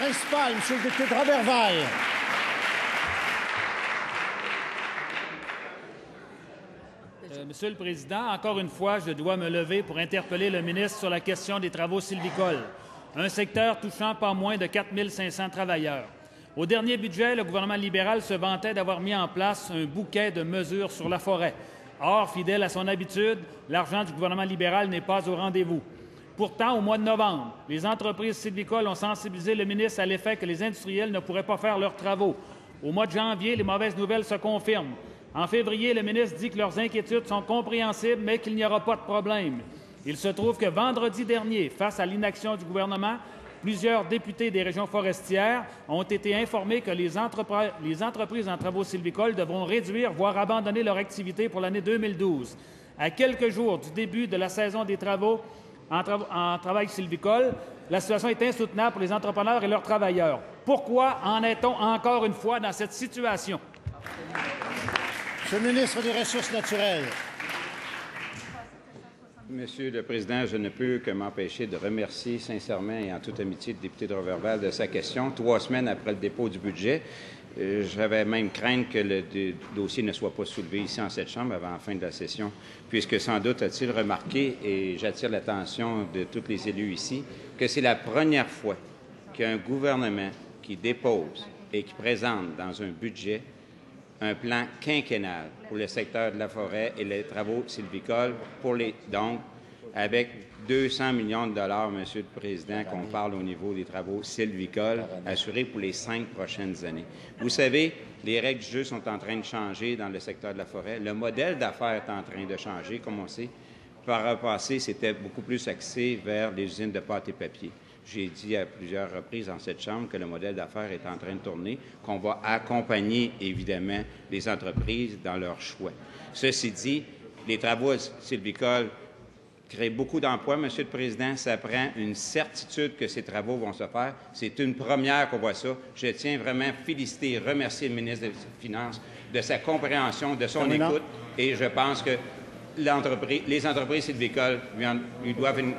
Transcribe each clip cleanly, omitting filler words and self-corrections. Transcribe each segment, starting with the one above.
Principal, Monsieur le député de Roberval. Monsieur le Président, encore une fois, je dois me lever pour interpeller le ministre sur la question des travaux sylvicoles, un secteur touchant pas moins de 4 500 travailleurs. Au dernier budget, le gouvernement libéral se vantait d'avoir mis en place un bouquet de mesures sur la forêt. Or, fidèle à son habitude, l'argent du gouvernement libéral n'est pas au rendez-vous. Pourtant, au mois de novembre, les entreprises sylvicoles ont sensibilisé le ministre à l'effet que les industriels ne pourraient pas faire leurs travaux. Au mois de janvier, les mauvaises nouvelles se confirment. En février, le ministre dit que leurs inquiétudes sont compréhensibles, mais qu'il n'y aura pas de problème. Il se trouve que vendredi dernier, face à l'inaction du gouvernement, plusieurs députés des régions forestières ont été informés que les entreprises en travaux sylvicoles devront réduire, voire abandonner leur activité pour l'année 2012. À quelques jours du début de la saison des travaux en travail sylvicole, la situation est insoutenable pour les entrepreneurs et leurs travailleurs. Pourquoi en est-on encore une fois dans cette situation? Monsieur le ministre des Ressources naturelles. Monsieur le Président, je ne peux que m'empêcher de remercier sincèrement et en toute amitié le député de Roberval de sa question. 3 semaines après le dépôt du budget, j'avais même crainte que le dossier ne soit pas soulevé ici en cette Chambre avant la fin de la session, puisque sans doute a-t-il remarqué, et j'attire l'attention de tous les élus ici, que c'est la première fois qu'il y a un gouvernement qui dépose et qui présente dans un budget un plan quinquennal pour le secteur de la forêt et les travaux sylvicoles, donc avec 200 millions de dollars, Monsieur le Président, qu'on parle au niveau des travaux sylvicoles assurés pour les 5 prochaines années. Vous savez, les règles du jeu sont en train de changer dans le secteur de la forêt. Le modèle d'affaires est en train de changer, comme on sait. Par le passé, c'était beaucoup plus axé vers les usines de pâte et papier. J'ai dit à plusieurs reprises dans cette Chambre que le modèle d'affaires est en train de tourner, qu'on va accompagner, évidemment, les entreprises dans leur choix. Ceci dit, les travaux sylvicoles créent beaucoup d'emplois, Monsieur le Président. Ça prend une certitude que ces travaux vont se faire. C'est une première qu'on voit ça. Je tiens vraiment à féliciter et remercier le ministre des Finances de sa compréhension, de son écoute, et je pense que les entreprises sylvicoles lui doivent une...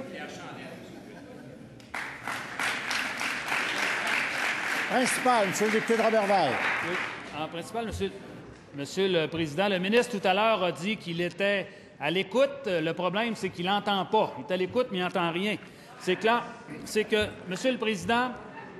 Principal, Monsieur le député de Roberval. Oui. En principal, Monsieur le Président, le ministre tout à l'heure a dit qu'il était à l'écoute. Le problème, c'est qu'il n'entend pas. Il est à l'écoute, mais il n'entend rien. C'est clair. C'est que, Monsieur le Président,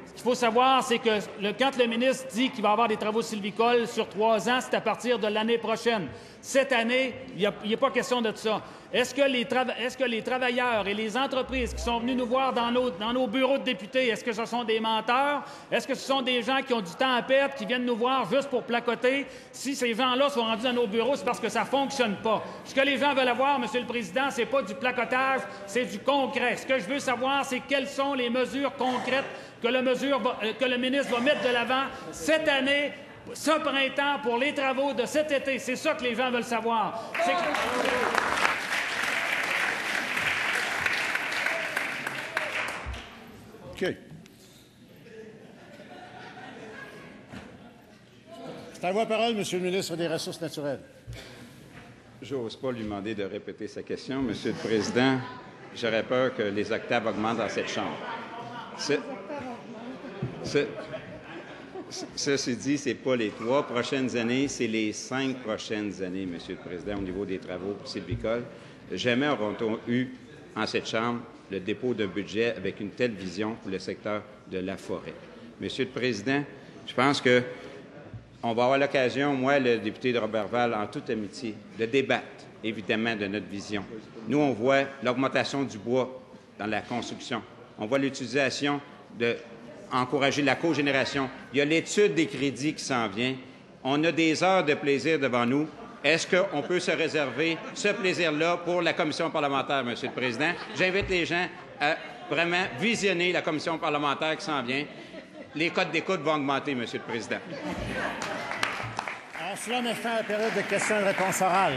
ce qu'il faut savoir, c'est que quand le ministre dit qu'il va y avoir des travaux sylvicoles sur 3 ans, c'est à partir de l'année prochaine. Cette année, il n'y a pas question de ça. Est-ce que les travailleurs et les entreprises qui sont venus nous voir dans nos bureaux de députés, est-ce que ce sont des menteurs? Est-ce que ce sont des gens qui ont du temps à perdre, qui viennent nous voir juste pour placoter? Si ces gens-là sont rendus dans nos bureaux, c'est parce que ça ne fonctionne pas. Ce que les gens veulent avoir, Monsieur le Président, ce n'est pas du placotage, c'est du concret. Ce que je veux savoir, c'est quelles sont les mesures concrètes que le ministre va mettre de l'avant cette année, ce printemps, pour les travaux de cet été. C'est ça que les gens veulent savoir. OK. C'est à vous la parole, Monsieur le ministre des Ressources naturelles. Je n'ose pas lui demander de répéter sa question, Monsieur le Président. J'aurais peur que les octaves augmentent dans cette Chambre. Ceci dit, ce n'est pas les 3 prochaines années, c'est les 5 prochaines années, Monsieur le Président, au niveau des travaux sylvicoles. Jamais auront-on eu en cette Chambre le dépôt d'un budget avec une telle vision pour le secteur de la forêt. Monsieur le Président, je pense que on va avoir l'occasion, moi, le député de Roberval, en toute amitié, de débattre, évidemment, de notre vision. Nous, on voit l'augmentation du bois dans la construction. On voit l'utilisation encourager la cogénération. Il y a l'étude des crédits qui s'en vient. On a des heures de plaisir devant nous. Est-ce qu'on peut se réserver ce plaisir-là pour la commission parlementaire, Monsieur le Président? J'invite les gens à vraiment visionner la commission parlementaire qui s'en vient. Les codes d'écoute vont augmenter, Monsieur le Président. Alors, cela met fin à la période de questions et de réponses orales.